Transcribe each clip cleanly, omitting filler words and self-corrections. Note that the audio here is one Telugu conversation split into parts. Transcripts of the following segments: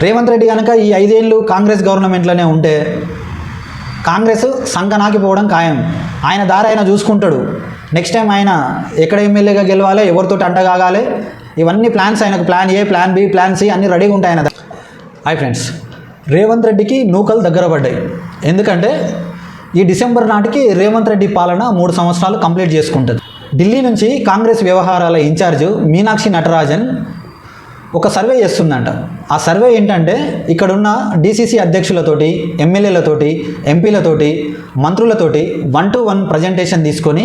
రేవంత్ రెడ్డి కనుక ఈ 5 ఏళ్ళు కాంగ్రెస్ గవర్నమెంట్లోనే ఉంటే కాంగ్రెస్ సంకనాకిపోవడం ఖాయం. ఆయన దారి ఆయన చూసుకుంటాడు. నెక్స్ట్ టైం ఆయన ఎక్కడ ఎమ్మెల్యేగా గెలవాలి, ఎవరితో అంటగాగాలి, ఇవన్నీ ప్లాన్స్ ఆయనకు plan A, plan B, plan C అన్నీ రెడీగా ఉంటాయి ఆయన. హాయ్ ఫ్రెండ్స్, రేవంత్ రెడ్డికి నూకలు దగ్గర పడ్డాయి. ఎందుకంటే ఈ డిసెంబర్ నాటికి రేవంత్ రెడ్డి పాలన 3 సంవత్సరాలు కంప్లీట్ చేసుకుంటుంది. ఢిల్లీ నుంచి కాంగ్రెస్ వ్యవహారాల ఇన్ఛార్జు మీనాక్షి నటరాజన్ ఒక సర్వే చేస్తుందంట. ఆ సర్వే ఏంటంటే ఇక్కడున్న డీసీసీ అధ్యక్షులతోటి, ఎమ్మెల్యేలతోటి, ఎంపీలతోటి, మంత్రులతోటి 1-to-1 ప్రజెంటేషన్ తీసుకొని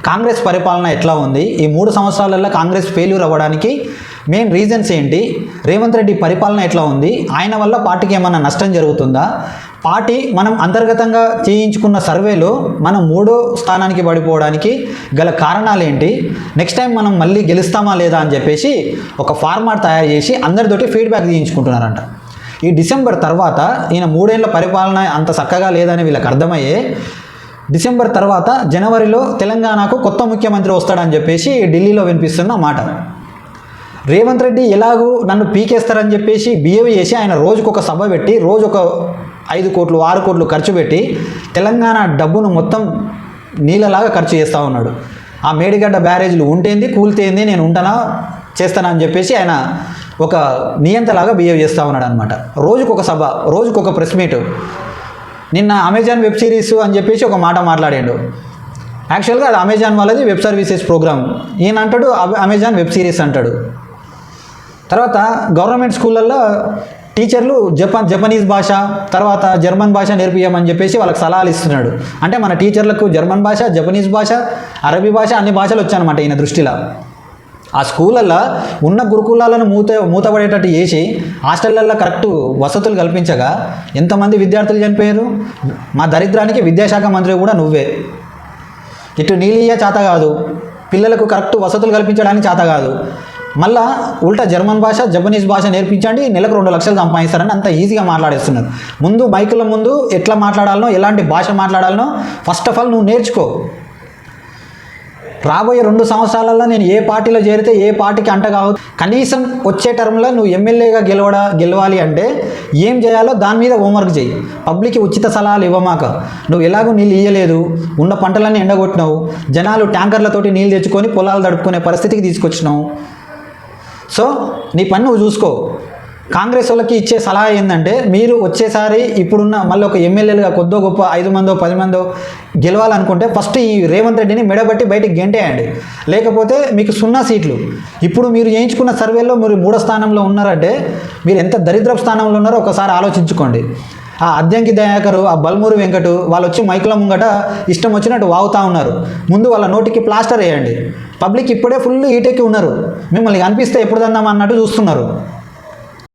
కాంగ్రెస్ పరిపాలన ఎట్లా ఉంది, ఈ 3 సంవత్సరాలలో కాంగ్రెస్ ఫెయిల్యూర్ అవ్వడానికి మెయిన్ రీజన్స్ ఏంటి, రేవంత్ రెడ్డి పరిపాలన ఎట్లా ఉంది, ఆయన వల్ల పార్టీకి ఏమన్నా నష్టం జరుగుతుందా, పార్టీ మనం అంతర్గతంగా చేయించుకున్న సర్వేలో మనం 3వ స్థానానికి పడిపోవడానికి గల కారణాలు ఏంటి, నెక్స్ట్ టైం మనం మళ్ళీ గెలుస్తామా లేదా అని చెప్పేసి ఒక ఫార్మాట్ తయారు చేసి అందరితోటి ఫీడ్బ్యాక్ తీయించుకుంటున్నారంట. ఈ డిసెంబర్ తర్వాత ఈయన 3 ఏళ్ల పరిపాలన అంత చక్కగా లేదని వీళ్ళకి అర్థమయ్యే డిసెంబర్ తర్వాత జనవరిలో తెలంగాణకు కొత్త ముఖ్యమంత్రి వస్తాడని చెప్పేసి ఢిల్లీలో వినిపిస్తున్న మాట. రేవంత్ రెడ్డి ఎలాగూ నన్ను పీకేస్తారని చెప్పేసి బిహేవ్ చేసి ఆయన రోజుకొక సభ పెట్టి రోజు ఒక 5 కోట్లు 6 కోట్లు ఖర్చు పెట్టి తెలంగాణ డబ్బును మొత్తం నీళ్ళలాగా ఖర్చు చేస్తూ ఉన్నాడు. ఆ మేడిగడ్డ బ్యారేజ్లు ఉంటేంది కూల్తేంది, నేను ఉంటానా చేస్తానా అని చెప్పేసి ఆయన ఒక నియంతలాగా బిహేవ్ చేస్తూ ఉన్నాడు అనమాట. రోజుకొక సభ, రోజుకొక ప్రెస్ మీటు. నిన్న అమెజాన్ వెబ్ సిరీస్ అని చెప్పేసి ఒక మాట మాట్లాడాడు. యాక్చువల్గా అది అమెజాన్ వాళ్ళది వెబ్ సర్వీసెస్ ప్రోగ్రామ్. ఈయన అంటాడు అమెజాన్ వెబ్ సిరీస్ అంటాడు. తర్వాత గవర్నమెంట్ స్కూళ్ళల్లో టీచర్లు జపనీస్ భాష, తర్వాత జర్మన్ భాష నేర్పియమని చెప్పేసి వాళ్ళకి సలహాలు ఇస్తున్నాడు. అంటే మన టీచర్లకు జర్మన్ భాష, జపనీస్ భాష, అరబీ భాష అన్ని భాషలు వచ్చాయన్నమాట ఈయన దృష్టిలో. ఆ స్కూళ్ళల్లో ఉన్న గురుకులాలను మూతపడేటట్టు చేసి హాస్టళ్ళల్లో కరెక్ట్ వసతులు కల్పించగా ఎంతమంది విద్యార్థులు చనిపోయారు. మా దరిద్రానికి విద్యాశాఖ మంత్రి కూడా నువ్వే. ఇటు నీళ్ళియ్య చేత కాదు, పిల్లలకు కరెక్ట్ వసతులు కల్పించడానికి చేత కాదు, మళ్ళా ఉల్టా జర్మన్ భాష, జపనీస్ భాష నేర్పించండి, నెలకు 2 లక్షలు సంపాదిస్తారని అంత ఈజీగా మాట్లాడేస్తున్నారు. ముందు మైకుల ముందు ఎట్లా మాట్లాడాలనో, ఎలాంటి భాష మాట్లాడాలనో ఫస్ట్ ఆఫ్ ఆల్ నువ్వు నేర్చుకో. రాబోయే 2 సంవత్సరాలలో నేను ఏ పార్టీలో చేరితే ఏ పార్టీకి అంటగావు, కనీసం వచ్చే టర్మ్లో నువ్వు ఎమ్మెల్యేగా గెలవాలి అంటే ఏం చేయాలో దాని మీద హోంవర్క్ చేయి. పబ్లిక్కి ఉచిత సలహాలు ఇవ్వమాక. నువ్వు ఎలాగో నీళ్ళు ఇయ్యలేదు, ఉన్న పంటలన్నీ ఎండగొట్టినావు, జనాలు ట్యాంకర్లతోటి నీళ్ళు తెచ్చుకొని పొలాలు తడుపుకునే పరిస్థితికి తీసుకొచ్చినావు. సో నీ పని నువ్వు చూసుకో. కాంగ్రెస్ వాళ్ళకి ఇచ్చే సలహా ఏంటంటే మీరు వచ్చేసారి ఇప్పుడున్న మళ్ళీ ఒక ఎమ్మెల్యేలుగా కొద్దో గొప్ప 5 మందో 10 మందో గెలవాలనుకుంటే ఫస్ట్ ఈ రేవంత్ రెడ్డిని మెడబట్టి బయటికి గెంటేయండి. లేకపోతే మీకు 0 సీట్లు. ఇప్పుడు మీరు చేయించుకున్న సర్వేలో మీరు 3వ స్థానంలో ఉన్నారంటే మీరు ఎంత దరిద్రపు స్థానంలో ఉన్నారో ఒకసారి ఆలోచించుకోండి. ఆ అద్దంకి దయాకరు, ఆ బల్మూరి వెంకటు వాళ్ళు వచ్చి మైకుల ముంగట ఇష్టం వచ్చినట్టు వాగుతూ ఉన్నారు. ముందు వాళ్ళ నోటికి ప్లాస్టర్ వేయండి. పబ్లిక్ ఇప్పుడే ఫుల్ హీటెక్కి ఉన్నారు. మిమ్మల్ని కనిపిస్తే ఎప్పుడు దందామన్నట్టు చూస్తున్నారు.